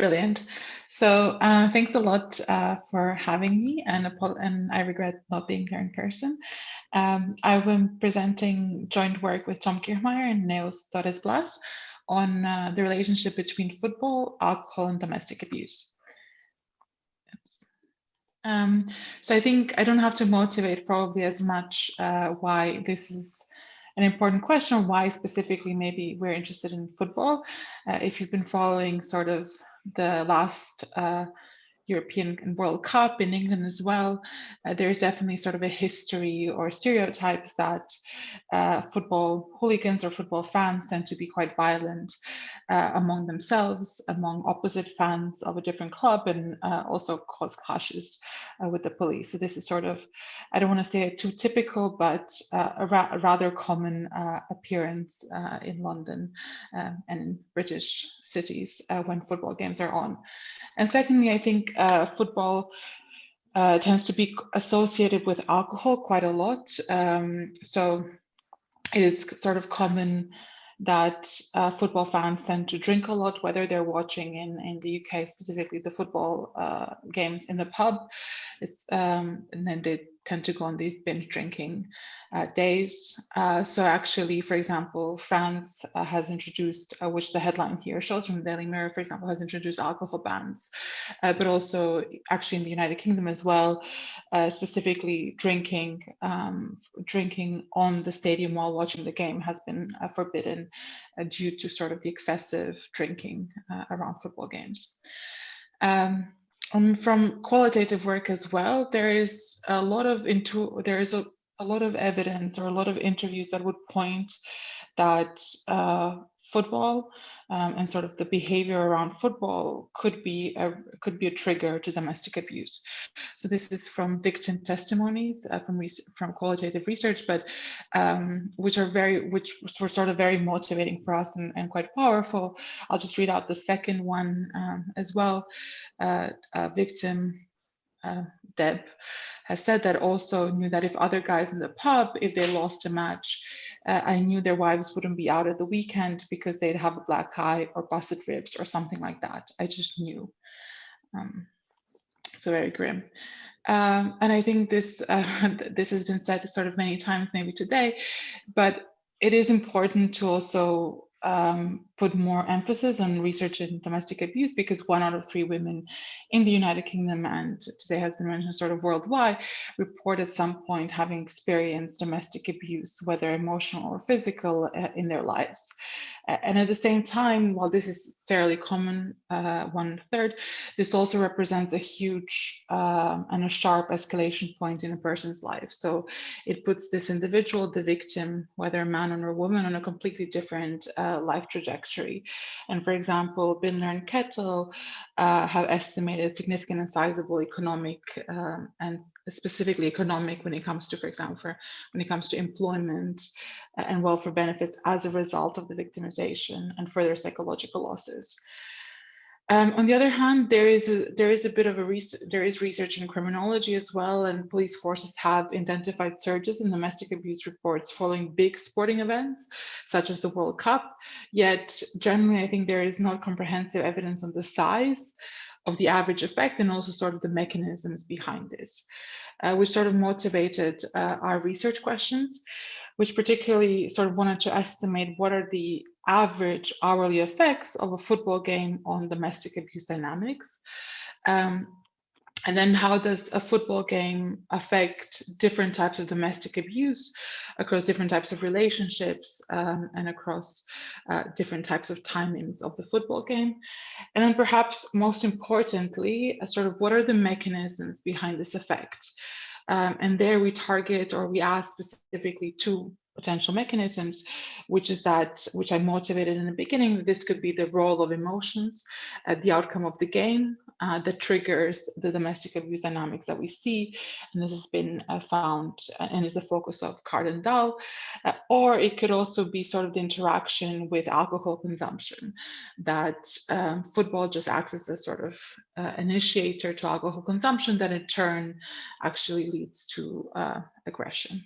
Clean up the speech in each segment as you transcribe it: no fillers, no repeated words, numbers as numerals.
Brilliant. So thanks a lot for having me, and I regret not being here in person. I've been presenting joint work with Tom Kirchmaier and Neus Torres-Blas on the relationship between football, alcohol, and domestic abuse. So I think I don't have to motivate probably as much why this is an important question, why specifically maybe we're interested in football. If you've been following sort of the last European and World Cup in England as well, there's definitely sort of a history or stereotypes that football hooligans or football fans tend to be quite violent among themselves, among opposite fans of a different club, and also cause clashes with the police. So this is sort of, I don't want to say it too typical, but a rather common appearance in London and British cities when football games are on. And secondly, I think football tends to be associated with alcohol quite a lot. So it is sort of common that football fans tend to drink a lot, whether they're watching in the UK, specifically the football games in the pub. And then they tend to go on these binge drinking days. So actually, for example, France has introduced, which the headline here shows from the Daily Mirror, for example, has introduced alcohol bans, but also actually in the United Kingdom as well, specifically drinking on the stadium while watching the game has been forbidden due to sort of the excessive drinking around football games. From qualitative work as well, there is a lot of evidence or a lot of interviews that would point that football and sort of the behavior around football could be a trigger to domestic abuse. So this is from victim testimonies from qualitative research, but which were sort of very motivating for us and quite powerful. I'll just read out the second one as well. Victim Deb has said that also knew that if other guys in the pub, if they lost a match, I knew their wives wouldn't be out at the weekend because they'd have a black eye or busted ribs or something like that. I just knew. So very grim. And I think this this has been said sort of many times maybe today, but it is important to also put more emphasis on research in domestic abuse, because 1 out of 3 women in the United Kingdom, and today has been mentioned sort of worldwide, report at some point having experienced domestic abuse, whether emotional or physical, in their lives. And at the same time, while this is fairly common, 1/3, this also represents a huge and a sharp escalation point in a person's life. So it puts this individual, the victim, whether a man or a woman, on a completely different life trajectory. And for example, Bindler and Kettle have estimated significant and sizable economic and specifically economic when it comes to, for example, when it comes to employment and welfare benefits as a result of the victimization and further psychological losses. On the other hand, there is research in criminology as well, and police forces have identified surges in domestic abuse reports following big sporting events, such as the World Cup. Yet, generally, I think there is not comprehensive evidence on the size of the average effect and also sort of the mechanisms behind this, which sort of motivated our research questions, which particularly sort of wanted to estimate what are the average hourly effects of a football game on domestic abuse dynamics. And then how does a football game affect different types of domestic abuse across different types of relationships and across different types of timings of the football game? And then perhaps most importantly, sort of what are the mechanisms behind this effect? And there we target, or we ask specifically 2 potential mechanisms, which I motivated in the beginning. This could be the role of emotions, the outcome of the game that triggers the domestic abuse dynamics that we see. And this has been found and is the focus of Card and Dahl. Or it could also be sort of the interaction with alcohol consumption, that football just acts as a sort of initiator to alcohol consumption that in turn actually leads to aggression.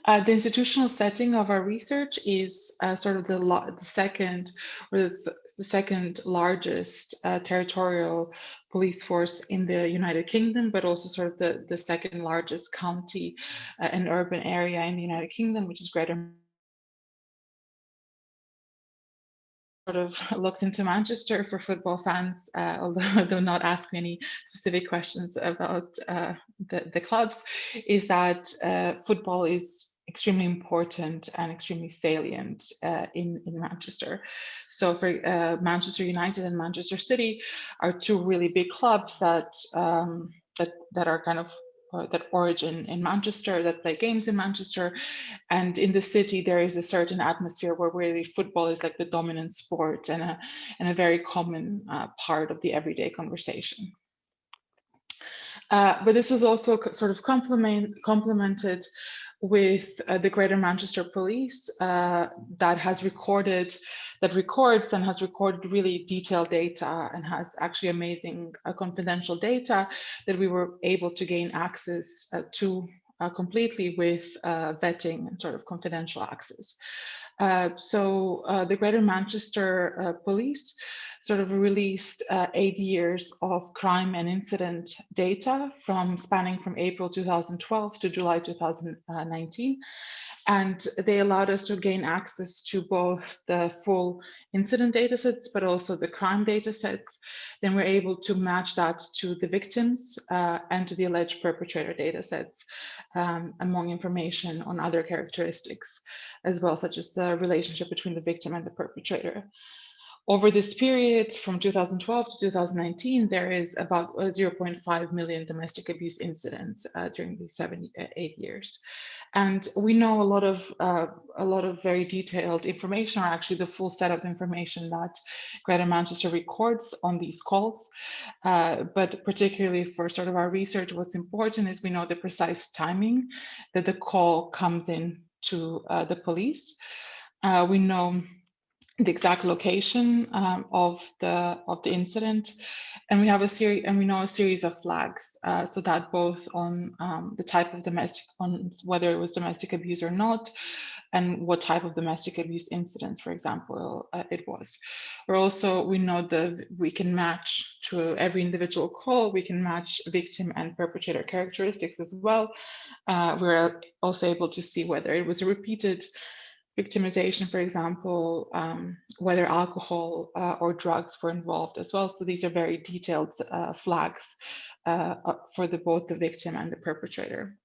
The institutional setting of our research is sort of the second or the second largest territorial police force in the United Kingdom, but also sort of the second largest county and urban area in the United Kingdom, which is Greater. Sort of looked into Manchester for football fans, although not ask me any specific questions about the clubs, is that football is extremely important and extremely salient in Manchester. So for Manchester United and Manchester City are two really big clubs that that are kind of that origin in Manchester, that play games in Manchester. And in the city, there is a certain atmosphere where really football is like the dominant sport and a very common part of the everyday conversation. But this was also sort of complemented with the Greater Manchester Police that records and has recorded really detailed data and has actually amazing confidential data that we were able to gain access to completely with vetting and sort of confidential access. So the Greater Manchester Police sort of released 8 years of crime and incident data spanning from April 2012 to July 2019. And they allowed us to gain access to both the full incident data sets, but also the crime data sets. Then we're able to match that to the victims and to the alleged perpetrator data sets, among information on other characteristics as well, such as the relationship between the victim and the perpetrator. Over this period from 2012 to 2019, there is about 0.5 million domestic abuse incidents during these 8 years. And we know a lot of very detailed information, or actually the full set of information that Greater Manchester records on these calls. But particularly for sort of our research, what's important is we know the precise timing that the call comes in to the police. We know the exact location of the incident, and we know a series of flags, so that both on the type of on whether it was domestic abuse or not, and what type of domestic abuse incident, for example, it was. We know we can match to every individual call, we can match victim and perpetrator characteristics as well. We're also able to see whether it was a repeated victimization, for example, whether alcohol or drugs were involved as well. So these are very detailed flags for both the victim and the perpetrator.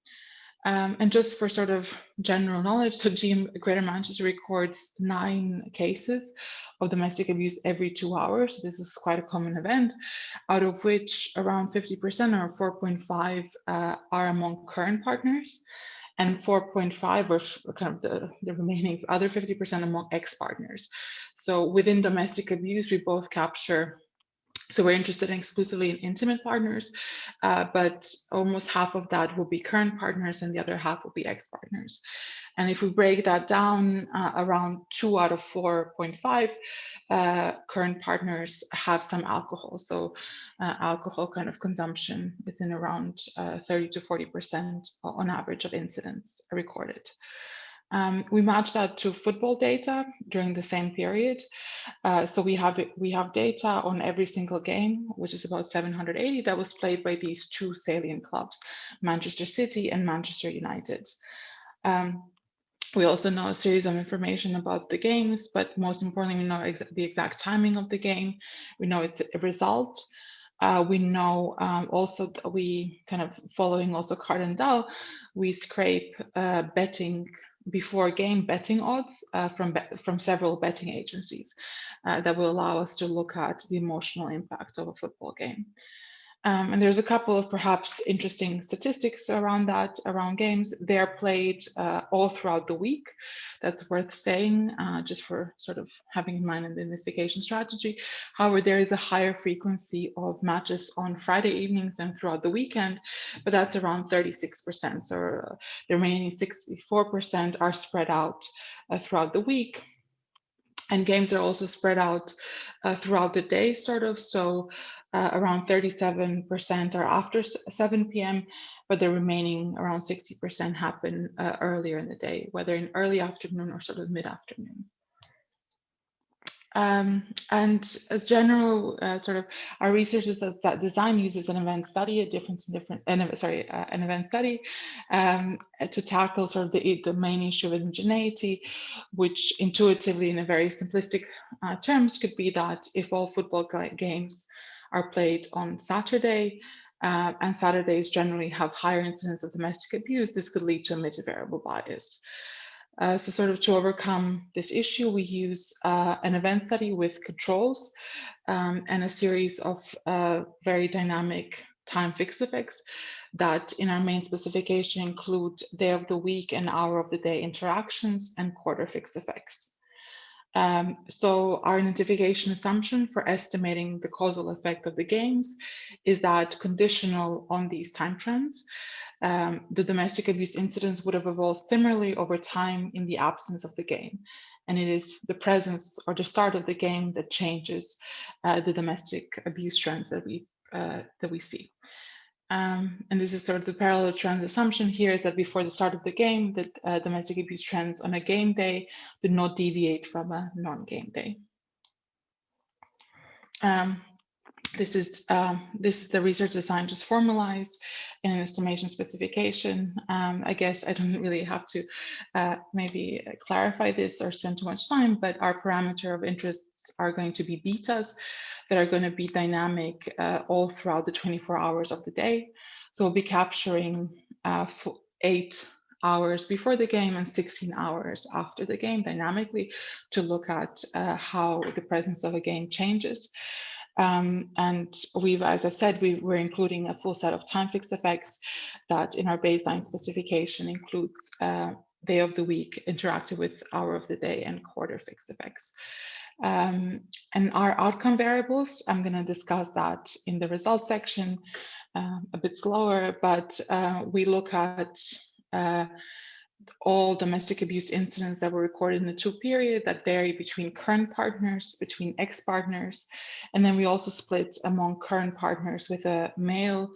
And just for sort of general knowledge, so Greater Manchester records 9 cases of domestic abuse every 2 hours. This is quite a common event, out of which around 50% or 4.5 are among current partners, and 4.5 or kind of the remaining other 50% among ex-partners. So within domestic abuse, we both capture, so we're interested exclusively in intimate partners, but almost half of that will be current partners and the other half will be ex-partners. And if we break that down, around 2 out of 4.5 current partners have some alcohol. So alcohol kind of consumption is in around 30 to 40% on average of incidents recorded. We match that to football data during the same period. So we have data on every single game, which is about 780, that was played by these 2 salient clubs, Manchester City and Manchester United. We also know a series of information about the games, but most importantly, we know the exact timing of the game. We know its result. We know also that we kind of following also Card and Dow, we scrape betting before game betting odds from several betting agencies that will allow us to look at the emotional impact of a football game. And there's a couple of perhaps interesting statistics around that, around games. They're played all throughout the week. That's worth saying, just for sort of having in mind in the investigation strategy. However, there is a higher frequency of matches on Friday evenings and throughout the weekend, but that's around 36%. So the remaining 64% are spread out throughout the week. And games are also spread out throughout the day, sort of. So around 37% are after 7 p.m., but the remaining around 60% happen earlier in the day, whether in early afternoon or sort of mid-afternoon. And a general sort of our research is that design uses an event study, an event study to tackle sort of the main issue of homogeneity, which intuitively, in a very simplistic terms, could be that if all football games are played on Saturday, and Saturdays generally have higher incidence of domestic abuse, this could lead to a multivariable bias. So sort of to overcome this issue, we use an event study with controls and a series of very dynamic time fixed effects that in our main specification include day of the week and hour of the day interactions and quarter fixed effects. So our identification assumption for estimating the causal effect of the games is that conditional on these time trends, the domestic abuse incidents would have evolved similarly over time in the absence of the game. And it is the presence or the start of the game that changes the domestic abuse trends that we see. And this is sort of the parallel trends assumption here, is that before the start of the game, that domestic abuse trends on a game day do not deviate from a non-game day. This is the research design just formalized in an estimation specification. I guess I don't really have to maybe clarify this or spend too much time, but our parameter of interests are going to be betas that are going to be dynamic all throughout the 24 hours of the day. So we'll be capturing 8 hours before the game and 16 hours after the game dynamically to look at how the presence of a game changes. And we've, as I've said, we're including a full set of time fixed effects that in our baseline specification includes day of the week interacted with hour of the day and quarter fixed effects. And our outcome variables, I'm going to discuss that in the results section a bit slower, but we look at all domestic abuse incidents that were recorded in the 2 period that vary between current partners, between ex-partners, and then we also split among current partners with a male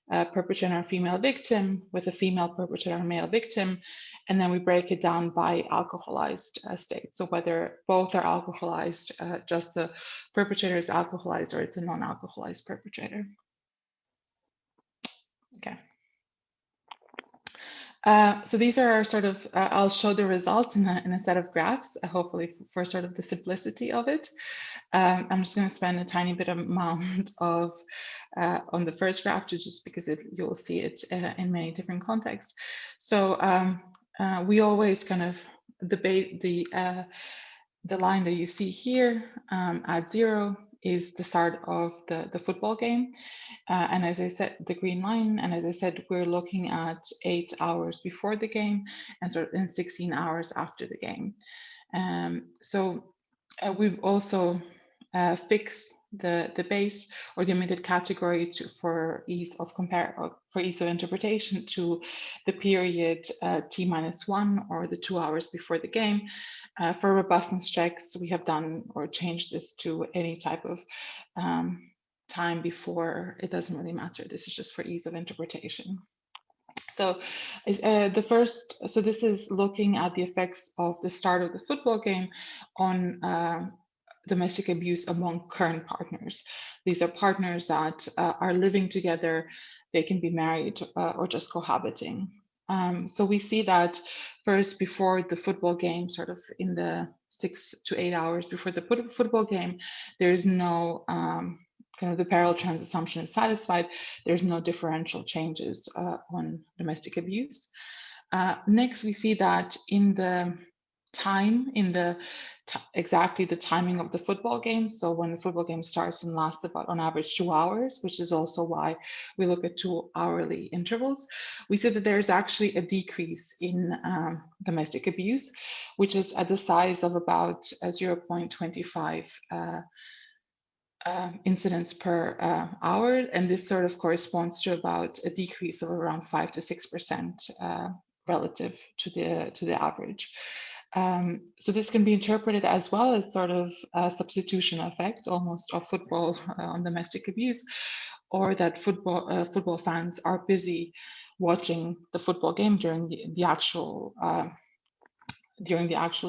perpetrator and a female victim, with a female perpetrator and a male victim, and then we break it down by alcoholized state. So whether both are alcoholized, just the perpetrator is alcoholized, or it's a non-alcoholized perpetrator. Okay. So these are our sort of, I'll show the results in a set of graphs, hopefully for sort of the simplicity of it. I'm just going to spend a tiny bit amount of on the first graph, just because you'll see it in many different contexts. So we always kind of debate the line that you see here at 0 is the start of the football game. And as I said, the green line, and as I said, we're looking at 8 hours before the game and sort of in 16 hours after the game. So we've also fixed the base or the omitted category for ease of interpretation to the period T-1 or the 2 hours before the game. For robustness checks, we have done or changed this to any type of time before. It doesn't really matter. This is just for ease of interpretation. So this is looking at the effects of the start of the football game on domestic abuse among current partners. These are partners that are living together. They can be married or just cohabiting. So we see that first, before the football game, sort of in the 6 to 8 hours before the football game, there's no kind of the parallel trans assumption is satisfied. There's no differential changes on domestic abuse. Next, we see that in the time, exactly the timing of the football game. So when the football game starts and lasts about on average 2 hours, which is also why we look at 2 hourly intervals, we see that there's actually a decrease in domestic abuse, which is at the size of about 0.25 incidents per hour. And this sort of corresponds to about a decrease of around 5 to 6% relative to the average. So this can be interpreted as well as sort of a substitution effect, almost, of football on domestic abuse, or that football fans are busy watching the football game during the actual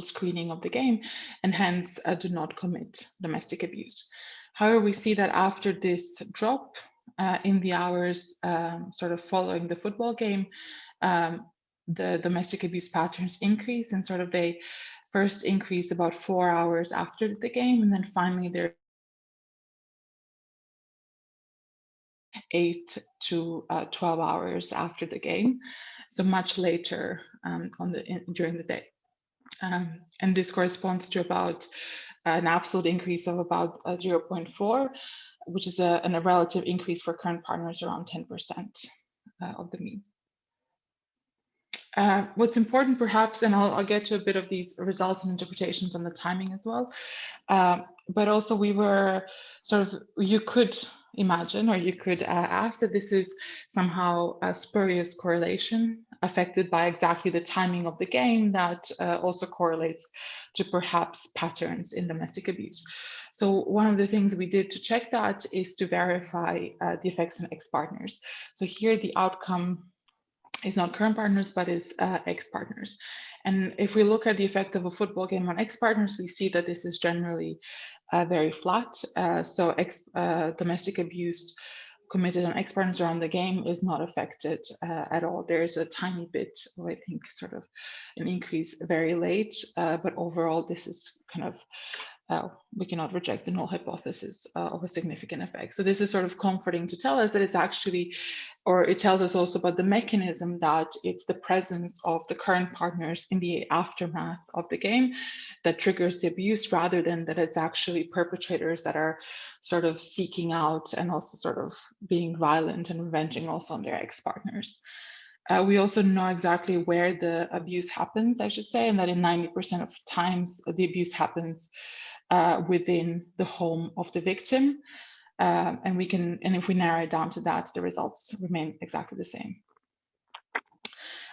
screening of the game, and hence do not commit domestic abuse. However, we see that after this drop in the hours sort of following the football game, the domestic abuse patterns increase, and sort of they first increase about 4 hours after the game, and then finally they're 8 to 12 hours after the game, so much later during the day. And this corresponds to about an absolute increase of about 0.4, which is a relative increase for current partners around 10% of the mean. What's important perhaps, and I'll get to a bit of these results and interpretations on the timing as well, but also we were sort of, you could imagine, or you could ask that this is somehow a spurious correlation affected by exactly the timing of the game that also correlates to perhaps patterns in domestic abuse. So one of the things we did to check that is to verify the effects on ex-partners. So here the outcome is not current partners, but is ex-partners. And if we look at the effect of a football game on ex-partners, we see that this is generally very flat. So domestic abuse committed on ex-partners around the game is not affected at all. There is a tiny bit, I think, sort of an increase very late, but overall this is kind of, we cannot reject the null hypothesis of a significant effect. So this is sort of comforting to tell us that it's actually, or it tells us also about the mechanism that it's the presence of the current partners in the aftermath of the game that triggers the abuse, rather than that it's actually perpetrators that are sort of seeking out and also sort of being violent and revenging also on their ex-partners. We also know exactly where the abuse happens, I should say, and that in 90% of times the abuse happens within the home of the victim. And if we narrow it down to that, the results remain exactly the same.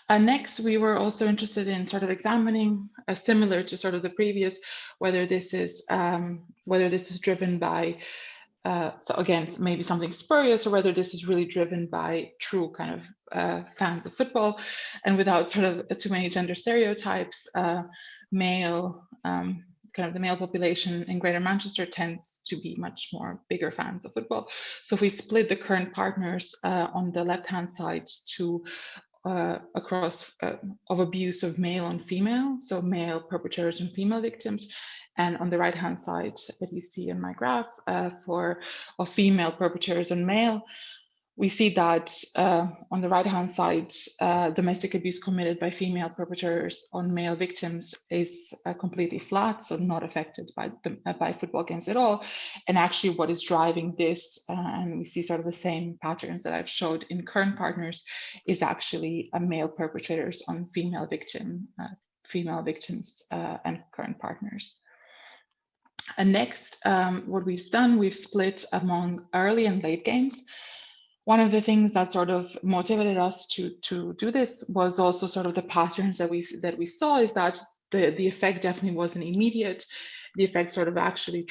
Next, we were also interested in sort of examining, similar to sort of the previous, whether this is driven by, so again, maybe something spurious, or whether this is really driven by true kind of fans of football, and without sort of too many gender stereotypes, male. Kind of the male population in Greater Manchester tends to be much more bigger fans of football. So if we split the current partners on the left-hand side to across of abuse of male and female, so male perpetrators and female victims, and on the right-hand side that you see in my graph of female perpetrators and male, we see that on the right-hand side, domestic abuse committed by female perpetrators on male victims is completely flat, so not affected by football games at all. And actually what is driving this, and we see sort of the same patterns that I've showed in current partners, is actually male perpetrators on female victims and current partners. And next, what we've done, we've split among early and late games. One of the things that sort of motivated us to do this was also sort of the patterns that we saw, is that the effect definitely wasn't immediate. The effect sort of actually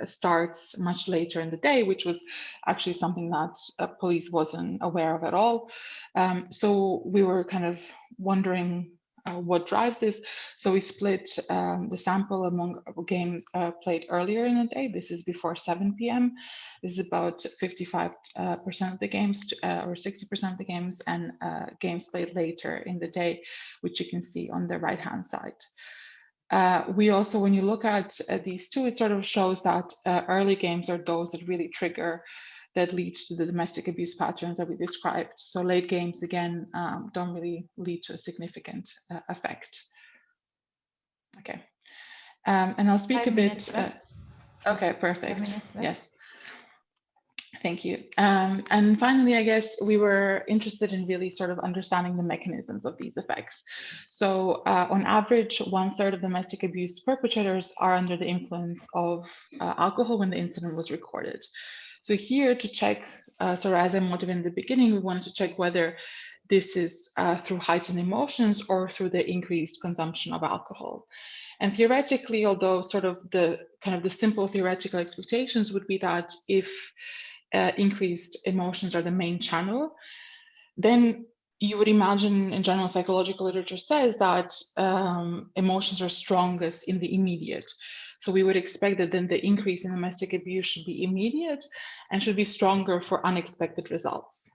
starts much later in the day, which was actually something that police wasn't aware of at all. So we were kind of wondering what drives this. So we split the sample among games played earlier in the day. This is before 7 p.m. This is about 55% of the games, or 60% of the games, and games played later in the day, which you can see on the right-hand side. We also, when you look at these two, it sort of shows that early games are those that really trigger, that leads to the domestic abuse patterns that we described. So late games, again, don't really lead to a significant effect. Okay, and I'll speak a bit. Okay, perfect. Yes. Thank you. And finally, I guess we were interested in really sort of understanding the mechanisms of these effects. So on average, 1/3 of domestic abuse perpetrators are under the influence of alcohol when the incident was recorded. So here to check, sort of as I motivated in the beginning, we wanted to check whether this is through heightened emotions or through the increased consumption of alcohol. And theoretically, although sort of the simple theoretical expectations would be that if increased emotions are the main channel, then you would imagine, in general, psychological literature says that emotions are strongest in the immediate. So we would expect that then the increase in domestic abuse should be immediate and should be stronger for unexpected results.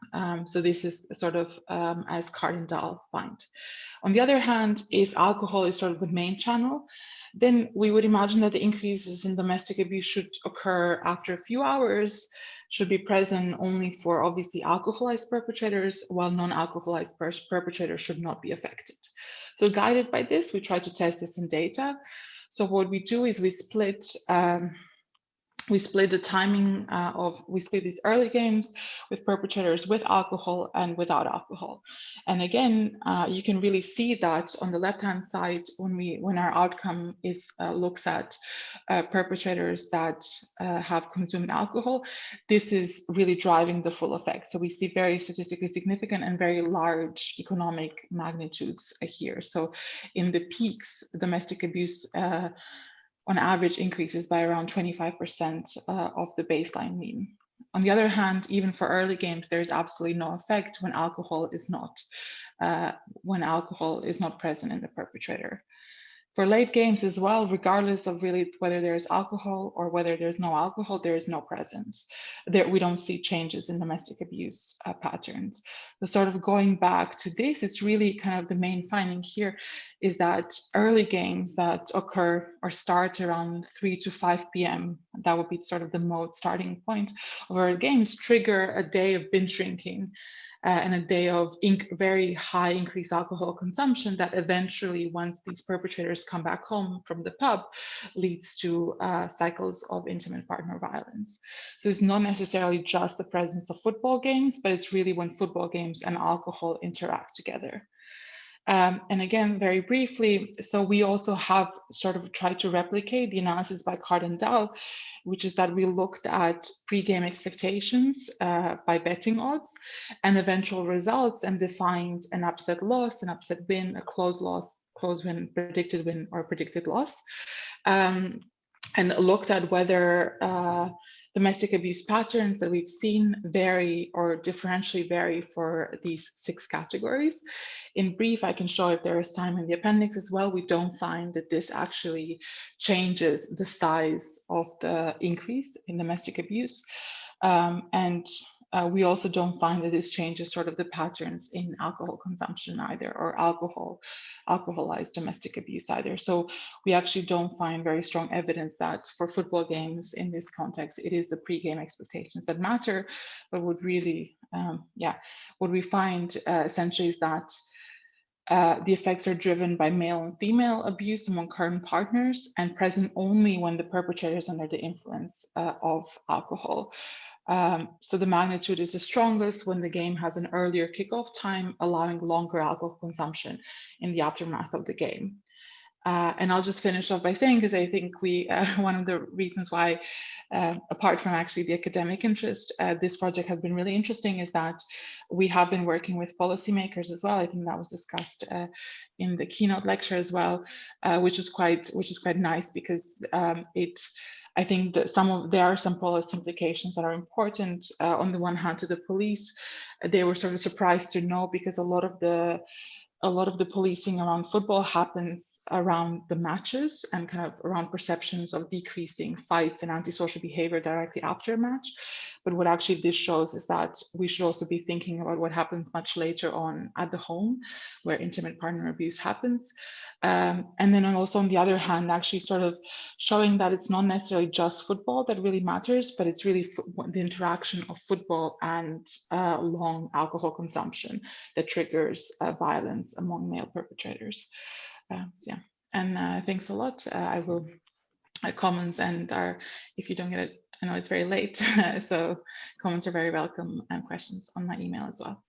So this is sort of as Cardinal find. On the other hand, if alcohol is sort of the main channel, then we would imagine that the increases in domestic abuse should occur after a few hours, should be present only for obviously alcoholized perpetrators, while non-alcoholized perpetrators should not be affected. So guided by this, we try to test this in data. So what we do is we split the timing we split these early games with perpetrators with alcohol and without alcohol. And again, you can really see that on the left-hand side when our outcome is looks at perpetrators that have consumed alcohol, this is really driving the full effect. So we see very statistically significant and very large economic magnitudes here. So in the peaks, domestic abuse on average increases by around 25% of the baseline mean. On the other hand, even for early games, there is absolutely no effect when alcohol is not present in the perpetrator. For late games as well, regardless of really whether there's alcohol or whether there's no alcohol, there is no presence. We don't see changes in domestic abuse patterns. So sort of going back to this, it's really kind of the main finding here is that early games that occur or start around 3 to 5 p.m., that would be sort of the mode starting point of early games, trigger a day of binge drinking and a day of very high increased alcohol consumption that eventually, once these perpetrators come back home from the pub, leads to cycles of intimate partner violence. So it's not necessarily just the presence of football games, but it's really when football games and alcohol interact together. And again, very briefly, so we also have sort of tried to replicate the analysis by Cardinal, which is that we looked at pre-game expectations by betting odds and eventual results and defined an upset loss, an upset win, a close loss, close win, or predicted loss, and looked at whether domestic abuse patterns that we've seen vary or differentially vary for these 6 categories. In brief, I can show if there is time in the appendix as well. We don't find that this actually changes the size of the increase in domestic abuse. We also don't find that this changes sort of the patterns in alcohol consumption either, or alcoholized domestic abuse either. So we actually don't find very strong evidence that for football games in this context, it is the pre-game expectations that matter. But what really, what we find essentially is that the effects are driven by male and female abuse among current partners and present only when the perpetrator is under the influence of alcohol. So the magnitude is the strongest when the game has an earlier kickoff time, allowing longer alcohol consumption in the aftermath of the game. And I'll just finish off by saying, because I think one of the reasons why, apart from actually the academic interest, this project has been really interesting is that we have been working with policymakers as well. I think that was discussed in the keynote lecture as well, which is quite nice because I think that there are some policy implications that are important. On the one hand, to the police, they were sort of surprised to know because a lot of the policing around football happens around the matches and kind of around perceptions of decreasing fights and antisocial behavior directly after a match. But what actually this shows is that we should also be thinking about what happens much later on at the home where intimate partner abuse happens. And then also on the other hand, actually sort of showing that it's not necessarily just football that really matters, but it's really the interaction of football and long alcohol consumption that triggers violence among male perpetrators. Thanks a lot. I will comments if you don't get it, I know it's very late, so comments are very welcome and questions on my email as well.